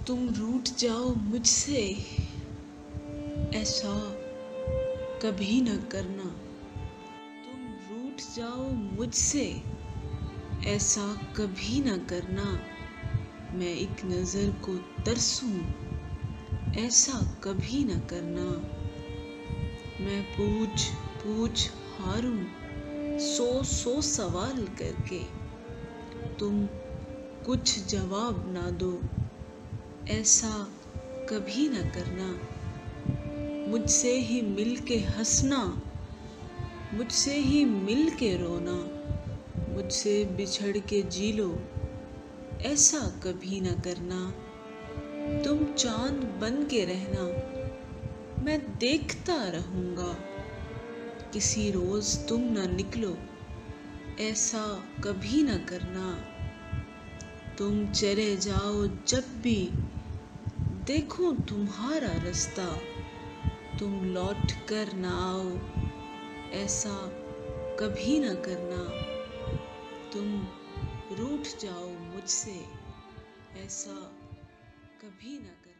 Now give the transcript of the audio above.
तुम रूठ जाओ मुझसे, ऐसा कभी न करना। तुम रूठ जाओ मुझसे, ऐसा कभी न करना। मैं एक नज़र को तरसूं, ऐसा कभी न करना। मैं पूछ पूछ हारूं, सौ सौ सवाल करके, तुम कुछ जवाब ना दो, ऐसा कभी न करना। मुझसे ही मिल के हंसना, मुझसे ही मिल के रोना, मुझसे बिछड़ के जी लो, ऐसा कभी न करना। तुम चांद बन के रहना, मैं देखता रहूँगा, किसी रोज़ तुम न निकलो, ऐसा कभी न करना। तुम चले जाओ जब भी देखूं तुम्हारा रास्ता, तुम लौट कर न आओ, ऐसा कभी न करना। तुम रूठ जाओ मुझसे, ऐसा कभी न करना।